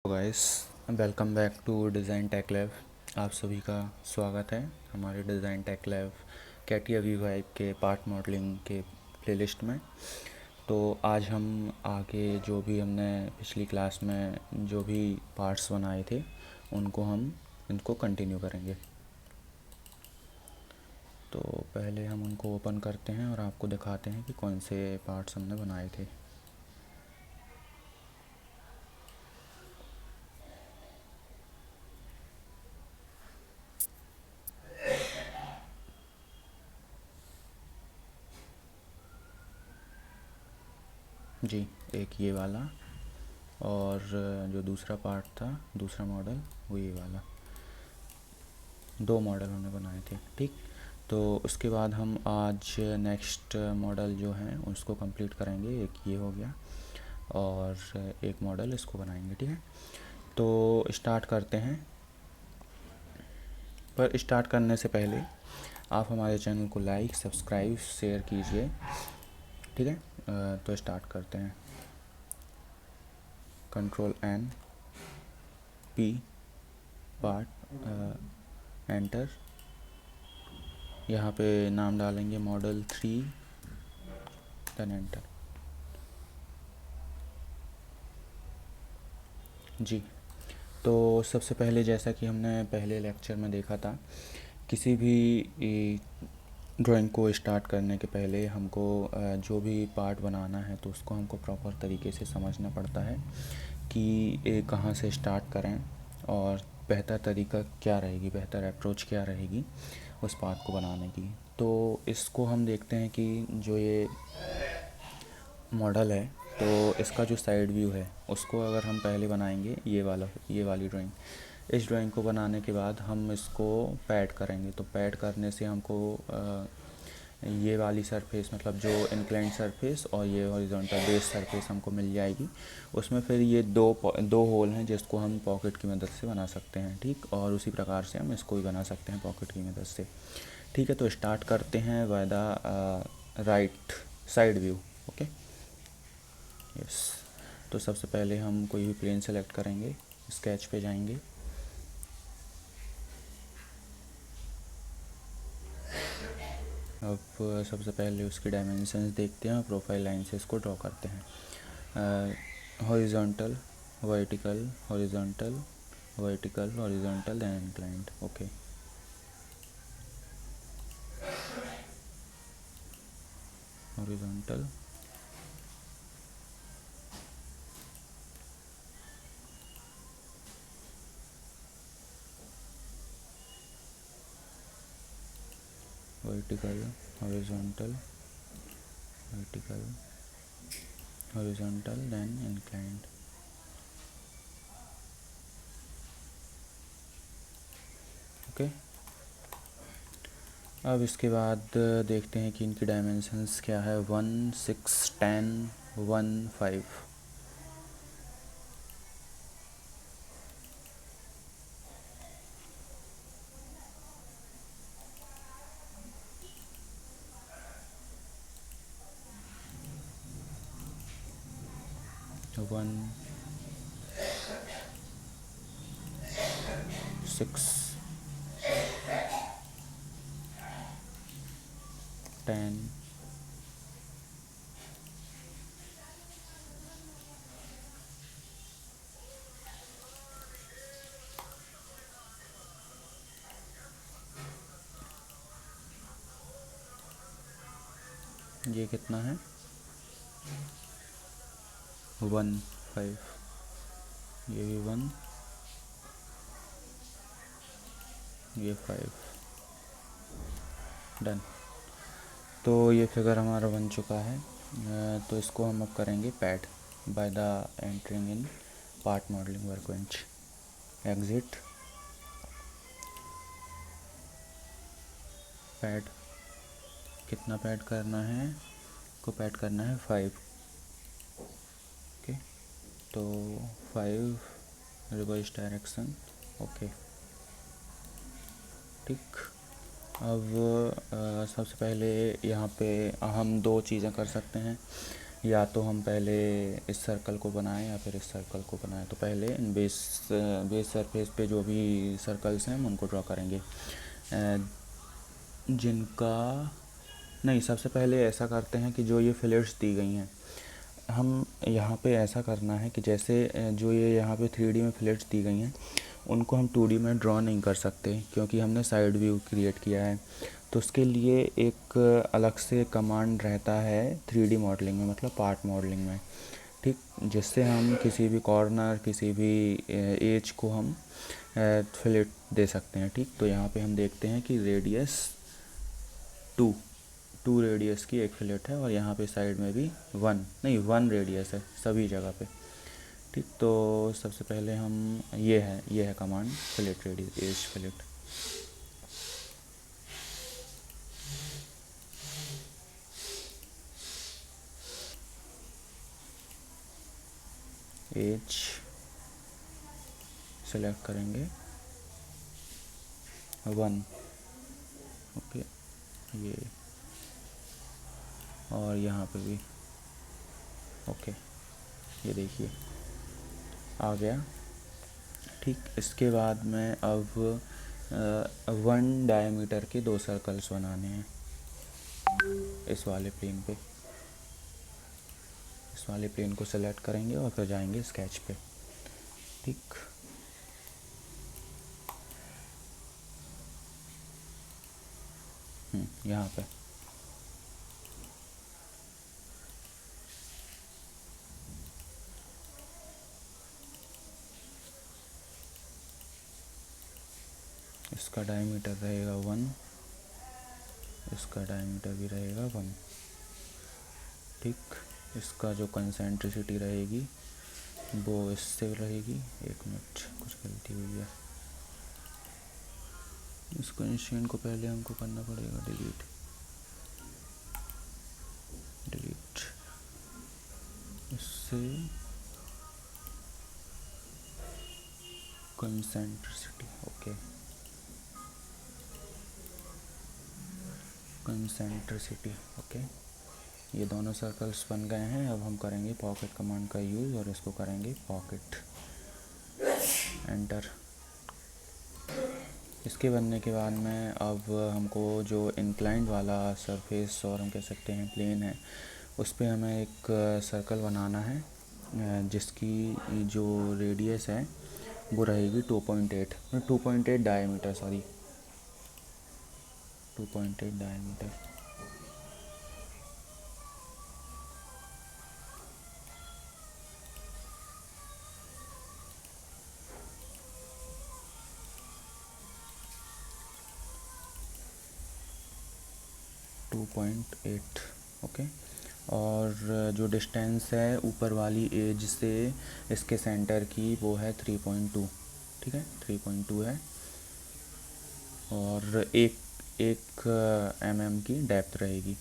Guys, welcome back to design tech lab. आप सभी का स्वागत है हमारे design tech lab CATIA V5 के पार्ट मॉडलिंग के प्लेलिस्ट में। तो आज हम आगे जो भी हमने पिछली क्लास में जो भी पार्ट्स बनाए थे हम इनको कंटिन्यू करेंगे। तो पहले हम उनको ओपन करते हैं और आपको दिखाते हैं कि कौन से पार्ट्स हमने बनाए थे। जी, एक ये वाला और जो दूसरा पार्ट था, दूसरा मॉडल, वो ये वाला। 2 मॉडल हमने बनाए थे। ठीक, तो उसके बाद हम आज नेक्स्ट मॉडल जो है उसको कंप्लीट करेंगे। एक ये हो गया और एक मॉडल इसको बनाएंगे। ठीक है, तो स्टार्ट करते हैं। पर स्टार्ट करने से पहले आप हमारे चैनल को लाइक, सब्सक्राइब, शेयर कीजिए। ठीक है, तो स्टार्ट करते हैं। Ctrl+N P part, enter. यहाँ पे नाम डालेंगे मॉडल 3, देन एंटर। जी, तो सबसे पहले जैसा कि हमने पहले लेक्चर में देखा था, किसी भी ड्राइंग को स्टार्ट करने के पहले हमको जो भी पार्ट बनाना है तो उसको हमको प्रॉपर तरीके से समझना पड़ता है कि कहाँ से स्टार्ट करें और बेहतर तरीका क्या रहेगी, बेहतर अप्रोच क्या रहेगी उस पार्ट को बनाने की। तो इसको हम देखते हैं कि जो ये मॉडल है तो इसका जो साइड व्यू है उसको अगर हम पहले बनाएंगे, ये वाली ड्राइंग, इस ड्राइंग को बनाने के बाद हम इसको पैड करेंगे। तो पैड करने से हमको ये वाली सरफेस, मतलब जो इंक्लाइंड सरफेस और ये हॉरिजॉन्टल बेस सरफेस हमको मिल जाएगी। उसमें फिर ये दो होल हैं जिसको हम पॉकेट की मदद से बना सकते हैं। ठीक, और उसी प्रकार से हम इसको भी बना सकते हैं पॉकेट की मदद से। ठीक है, तो स्टार्ट करते हैं by the right side view. Okay, yes. तो सबसे पहले हम कोई भी प्लेन सेलेक्ट करेंगे, स्केच पे जाएंगे। अब सबसे पहले उसकी डायमेंशंस देखते हैं और प्रोफाइल लाइन से इसको ड्रॉ करते हैं। Horizontal, vertical, horizontal, vertical, horizontal, then inclined. Okay, horizontal, vertical, horizontal, vertical, horizontal, then inclined. Okay, अब इसके बाद देखते हैं कि इनकी डायमेंशंस क्या है। 1, 6, 10, 1, 5। 1, 6, 10, ये कितना है? 1, 5। ये भी 1, ये 5। डन। तो ये फिगर हमारा बन चुका है। तो इसको हम अब करेंगे pad by the entering in part modelling workbench. Exit, pad. कितना पैड करना है? को पैड करना है 5। ओके, तो 5 रिवर्स डायरेक्शन। ओके, ठीक। अब सबसे पहले यहाँ पे हम 2 चीज़ें कर सकते हैं। या तो हम पहले इस सर्कल को बनाएं या फिर इस सर्कल को बनाएं। तो पहले बेस सरफेस पे जो भी सर्कल्स हैं हम उनको ड्रॉ करेंगे, जिनका नहीं, सबसे पहले ऐसा करते हैं कि जो ये फिलेट्स दी गई हैं, हम यहाँ पे ऐसा करना है कि जैसे जो ये यहाँ पे 3D में फिलेट्स दी गई हैं उनको हम 2D में ड्रॉ नहीं कर सकते, क्योंकि हमने साइड व्यू क्रिएट किया है। तो उसके लिए एक अलग से कमांड रहता है 3D मॉडलिंग में, मतलब पार्ट मॉडलिंग में, ठीक, जिससे हम किसी भी कॉर्नर, किसी भी एज को हम फिलेट दे सकते हैं। ठीक, तो यहाँ पे हम देखते हैं कि रेडियस 2 रेडियस की एक फिलेट है और यहाँ पे साइड में भी 1 रेडियस है सभी जगह पे। ठीक, तो सबसे पहले हम ये है command fillet radius edge fillet. Edge select करेंगे 1, ओके, ये, और यहाँ पे भी ओके, ये देखिए आ गया। ठीक, इसके बाद में अब 1 डायमीटर के 2 सर्कल्स बनाने हैं इस वाले प्लेन पे। इस वाले प्लेन को सेलेक्ट करेंगे और फिर जाएंगे स्केच पे। ठीक, यहाँ पे इसका डायमीटर रहेगा 1, इसका डायमीटर भी रहेगा 1। ठीक, इसका जो कंसेंट्रिसिटी रहेगी वो इससे रहेगी, 1 मिनट, कुछ गलती हुई है, इस कंस्ट्रेंट को पहले हमको करना पड़ेगा डिलीट। इससे कंसेंट्रिसिटी, ओके, कंसेंट्रिसिटी, ओके। ये दोनों सर्कल्स बन गए हैं। अब हम करेंगे पॉकेट कमांड का यूज़ और इसको करेंगे पॉकेट, एंटर। इसके बनने के बाद में अब हमको जो इंक्लाइंड वाला सरफेस और हम कह सकते हैं प्लेन है, उस पे हमें एक सर्कल बनाना है, जिसकी जो रेडियस है वो रहेगी 2.8 डायमीटर, सॉरी 2.8 डायमीटर। ओके, और जो डिस्टेंस है ऊपर वाली एज से इसके सेंटर की वो है 3.2। ठीक है, 3.2 है, और एक mm की डेप्थ रहेगी।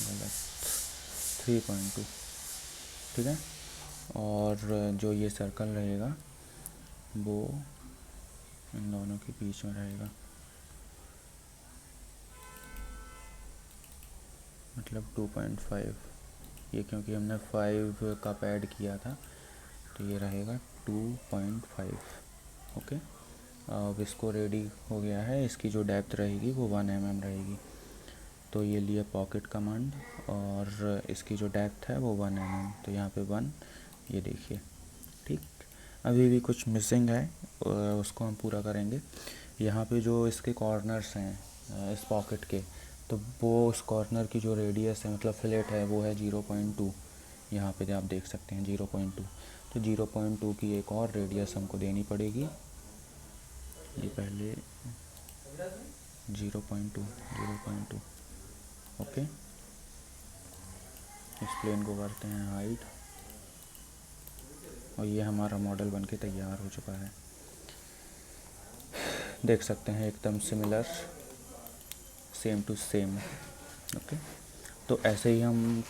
गलत, 3.2, ठीक है। और जो ये सर्कल रहेगा वो इन दोनों के बीच में रहेगा, मतलब 2.5। ये क्योंकि हमने 5 का पैड किया था तो ये रहेगा 2.5। ओके, अब इसको रेडी हो गया है। इसकी जो डेप्थ रहेगी वो 1 mm रहेगी। तो ये लिए पॉकेट कमांड और इसकी जो डेप्थ है वो 1 mm, तो यहाँ पे 1, ये देखिए। ठीक, अभी भी कुछ मिसिंग है, उसको हम पूरा करेंगे। यहाँ पे जो इसके कॉर्नर्स हैं इस पॉकेट के, तो वो उस कॉर्नर की जो रेडियस है, मतलब फिलेट है, वो है 0.2। यहाँ पे आप देख सकते हैं 0.2। तो 0.2 की एक और रेडियस हमको देनी पड़ेगी। ये पहले 0.2, ओके। इस प्लेन को करते हैं हाइड, और ये हमारा मॉडल बनके तैयार हो चुका है। देख सकते हैं एकदम similar, same to same, okay. तो ऐसे ही हम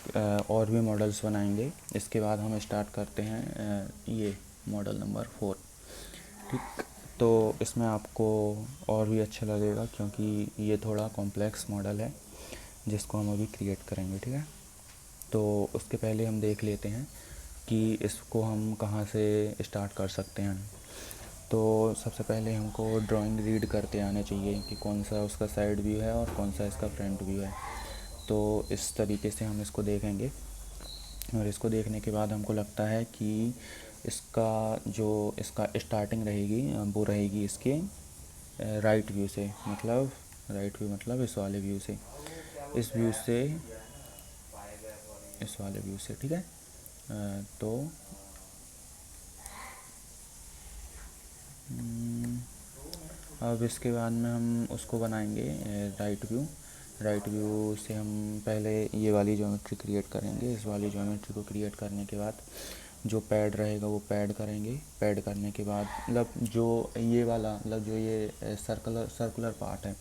और भी मॉडल्स बनाएंगे। इसके बाद हम स्टार्ट करते हैं ये मॉडल नंबर 4। ठीक, तो इसमें आपको और भी अच्छा लगेगा क्योंकि ये थोड़ा कॉम्प्लेक्स मॉडल है जिसको हम अभी क्रिएट करेंगे। ठीक है, तो उसके पहले हम देख लेते हैं कि इसको हम कहाँ से स्टार्ट कर सकते हैं। तो सबसे पहले हमको ड्राइंग रीड करते आना चाहिए कि कौन सा उसका साइड व्यू है और कौन सा इसका फ्रंट व्यू है। तो इस तरीके से हम इसको देखेंगे और इसको देखने के बाद हमको लगता है कि इसका जो इसका स्टार्टिंग रहेगी वो रहेगी इसके राइट व्यू से, मतलब राइट व्यू मतलब इस वाले व्यू से, इस व्यू से, इस वाले व्यू से। ठीक है, तो अब इसके बाद में हम उसको बनाएंगे राइट व्यू। राइट व्यू से हम पहले ये वाली ज्योमेट्री क्रिएट करेंगे। इस वाली ज्योमेट्री को क्रिएट करने के बाद जो पैड रहेगा वो पैड करेंगे। पैड करने के बाद मतलब जो ये वाला मतलब जो ये सर्कुलर पार्ट है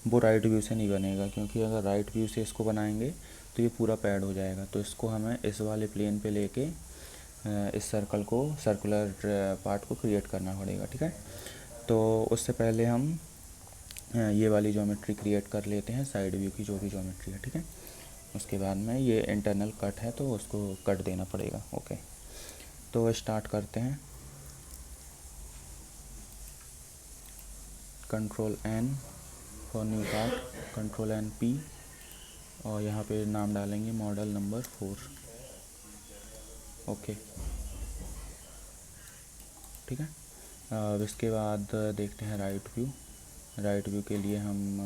वो राइट व्यू से नहीं बनेगा, क्योंकि अगर राइट व्यू से इसको बनाएंगे तो ये पूरा पैड हो जाएगा। तो इसको हमें इस वाले प्लेन पे लेके इस सर्कुलर पार्ट को क्रिएट करना पड़ेगा। ठीक है, तो उससे पहले हम ये वाली ज्योमेट्री क्रिएट कर लेते हैं, साइड व्यू की जो भी ज्योमेट्री है। ठीक है, उसके बाद में ये इंटरनल कट है तो उसको कट देना पड़ेगा। ओके, तो स्टार्ट करते हैं। Control N for new part, control N P, और यहाँ पे नाम डालेंगे मॉडल नंबर 4। ओके, ठीक है। अब इसके बाद देखते हैं राइट व्यू। राइट व्यू के लिए हम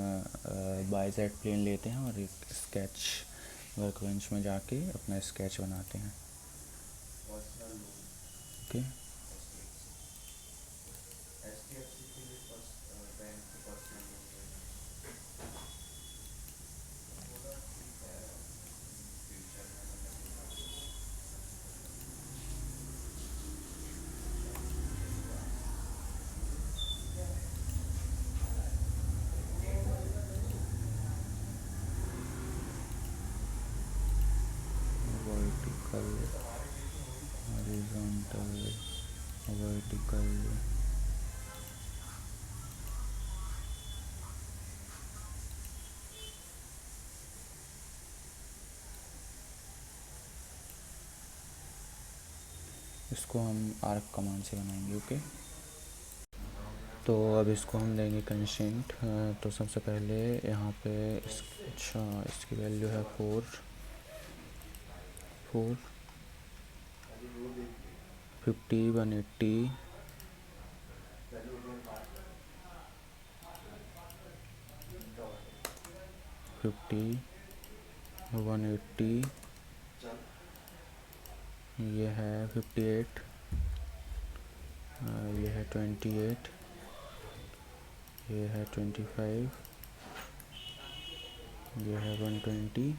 बाय सेट प्लेन लेते हैं और एक स्केच वर्कबेंच में जाके अपना स्केच बनाते हैं। ओके, वर्टिकल, हॉरिजॉन्टल, वर्टिकल, इसको हम आर्क कमांड से बनाएंगे। ओके, तो अब इसको हम देंगे कंस्ट्रेंट। तो सबसे पहले यहाँ पे अच्छा इसकी वैल्यू है 4, 50, 180, 50, 180, ये है 58, ये है 28, ये है 25, ये है 120।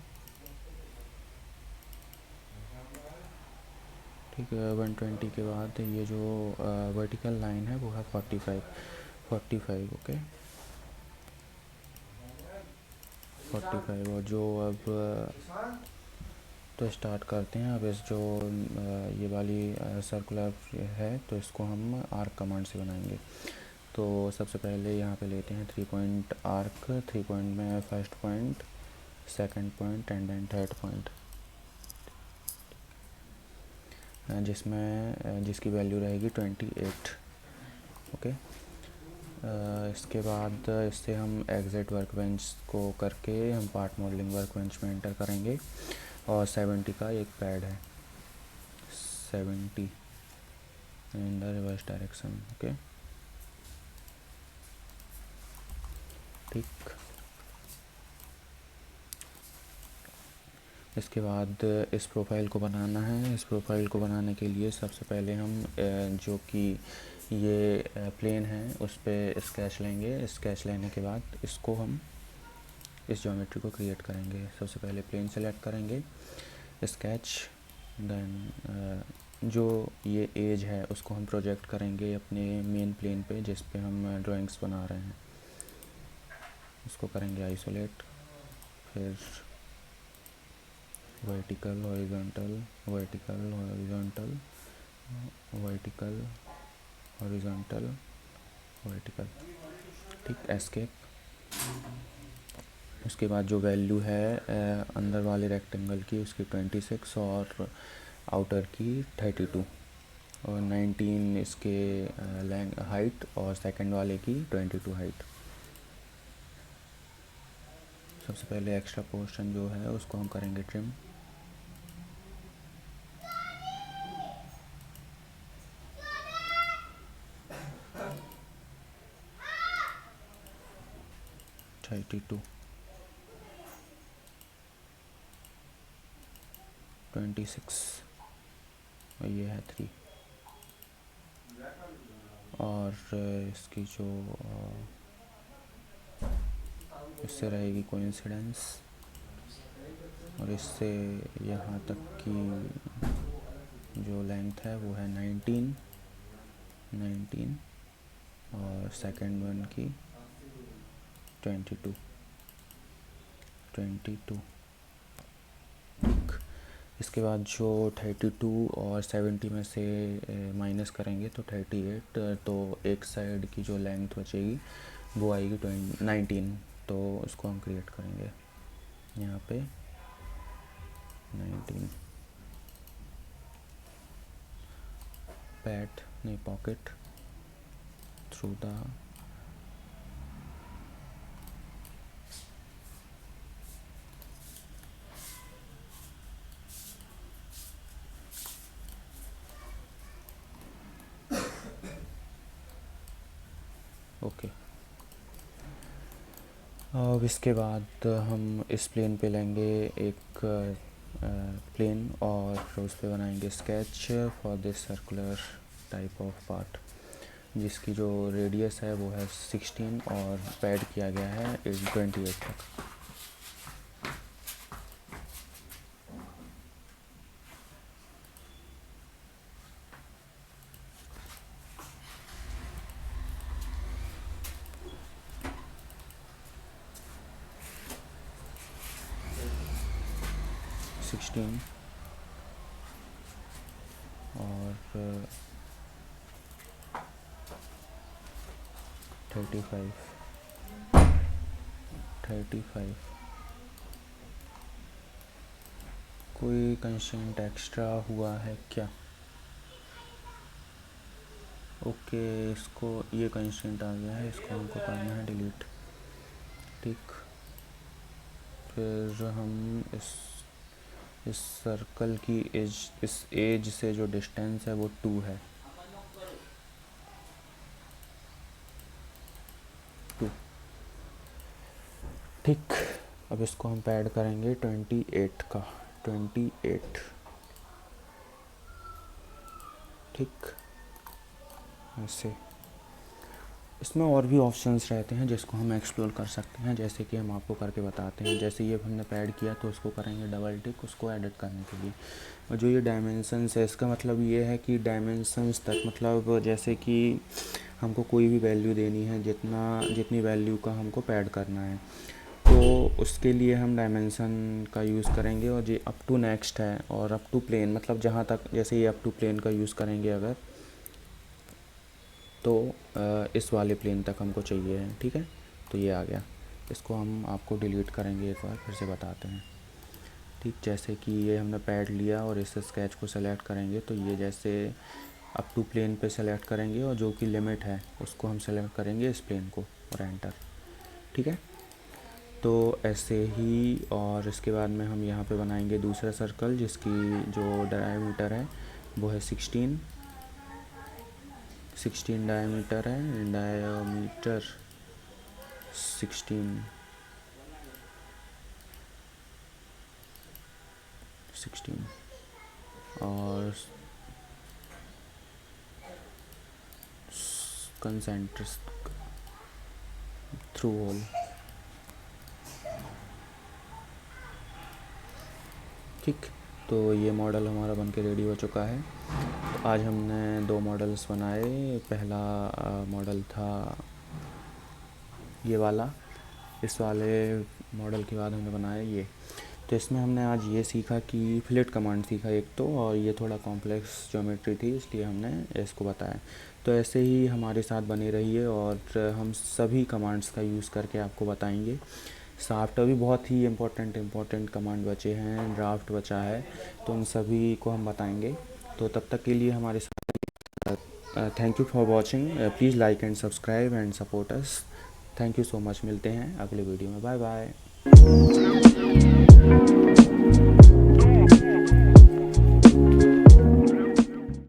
ठीक है, 120 के बाद ये जो वर्टिकल लाइन है वो है 45। ओके, 45। और जो अब तो स्टार्ट करते हैं। अब इस जो ये वाली सर्कुलर है तो इसको हम आर्क कमांड से बनाएंगे। तो सबसे पहले यहाँ पे लेते हैं 3 पॉइंट आर्क। 3 पॉइंट में first point, second point and then third point, जिसकी वैल्यू रहेगी 28। ओके, इसके बाद इससे हम एग्जिट वर्कबेंच को करके हम पार्ट मॉडलिंग वर्कबेंच में एंटर करेंगे। और 70 का एक पैड है, 70 in the reverse direction. Okay, ठीक। इसके बाद इस प्रोफाइल को बनाना है। इस प्रोफाइल को बनाने के लिए सबसे पहले हम जो कि ये प्लेन है उस पर स्केच लेंगे। स्केच लेने के बाद इसको हम इस ज्योमेट्री को क्रिएट करेंगे। सबसे पहले प्लेन सेलेक्ट करेंगे, स्केच, देन जो ये एज है उसको हम प्रोजेक्ट करेंगे अपने मेन प्लेन पे जिस पे हम ड्राइंग्स बना रहे हैं। उसको करेंगे आइसोलेट, फिर vertical horizontal, vertical horizontal, vertical horizontal, vertical. ठीक, एस्केप। उसके बाद जो वैल्यू है अंदर वाले रेक्टेंगल की उसकी 26 और आउटर की 32 और 19 इसके हाइट और सेकंड वाले की 22 हाइट। सबसे पहले एक्स्ट्रा पोर्शन जो है उसको हम करेंगे ट्रिम। थर्टी टू, 26 और ये है 3 और इसकी जो इससे रहेगी कोइंसिडेंस और इससे यहाँ तक की जो लेंथ है वो है 19 और सेकंड वन की 22। इसके बाद जो 32 और 70 में से माइनस करेंगे तो 38, तो एक साइड की जो लेंथ बचेगी वो आएगी 19। तो उसको हम क्रिएट करेंगे यहाँ पे 19 पैड नहीं पॉकेट थ्रू द ओके। अब इसके बाद हम इस प्लेन पे लेंगे एक प्लेन और उस पे बनाएंगे sketch for this circular type of part जिसकी जो रेडियस है वो है 16 और पैड किया गया है 28 तक। और 35 कोई कंस्ट्रेंट एक्स्ट्रा हुआ है क्या? ओके, इसको ये कंस्ट्रेंट आ गया है, इसको हमको करना है डिलीट। ठीक, फिर हम इस सर्कल की एज, इस एज से जो डिस्टेंस है वो 2 है, 2। ठीक, अब इसको हम पैड करेंगे 28 का, 28। ठीक, ऐसे इसमें और भी ऑप्शंस रहते हैं जिसको हम एक्सप्लोर कर सकते हैं, जैसे कि हम आपको करके बताते हैं। जैसे ये हमने पैड किया तो उसको करेंगे डबल टिक उसको एडिट करने के लिए। और जो ये डायमेंशंस है इसका मतलब ये है कि डायमेंशंस तक, मतलब जैसे कि हमको कोई भी वैल्यू देनी है, जितनी वैल्यू का हमको पैड करना है तो उसके लिए हम डायमेंशन का यूज़ करेंगे। और ये अप टू नेक्स्ट है और अप टू प्लेन, मतलब जहाँ तक, जैसे ये अप टू प्लेन का यूज़ करेंगे अगर, तो इस वाले प्लेन तक हमको चाहिए है। ठीक है, तो ये आ गया। इसको हम आपको डिलीट करेंगे, एक बार फिर से बताते हैं। ठीक, जैसे कि ये हमने पैड लिया और इस स्केच को सेलेक्ट करेंगे तो ये जैसे अप टू प्लेन पे सेलेक्ट करेंगे और जो कि लिमिट है उसको हम सेलेक्ट करेंगे इस प्लेन को और एंटर। ठीक है, तो ऐसे ही। और इसके बाद में हम यहाँ पे बनाएंगे दूसरा सर्कल जिसकी जो डायमीटर है वो है 16 डायमीटर है, डायमीटर 16 और कंसेंट्रिक थ्रू होल। ठीक, तो ये मॉडल हमारा बनके रेडी हो चुका है। तो आज हमने 2 मॉडल्स बनाए। पहला मॉडल था ये वाला, इस वाले मॉडल के बाद हमने बनाया ये। तो इसमें हमने आज ये सीखा कि फ्लिट कमांड सीखा एक तो, और ये थोड़ा कॉम्प्लेक्स ज्योमेट्री थी इसलिए हमने इसको बताया। तो ऐसे ही हमारे साथ बने रहिए और हम सभी कमांड्स का यूज़ करके आपको बताएंगे। साफ्ट अभी बहुत ही इम्पोर्टेंट कमांड बचे हैं, ड्राफ्ट बचा है, तो उन सभी को हम बताएंगे। तो तब तक के लिए हमारे साथ thank you for watching. Please like and subscribe and support us. Thank you so much. मिलते हैं अगले वीडियो में। Bye bye.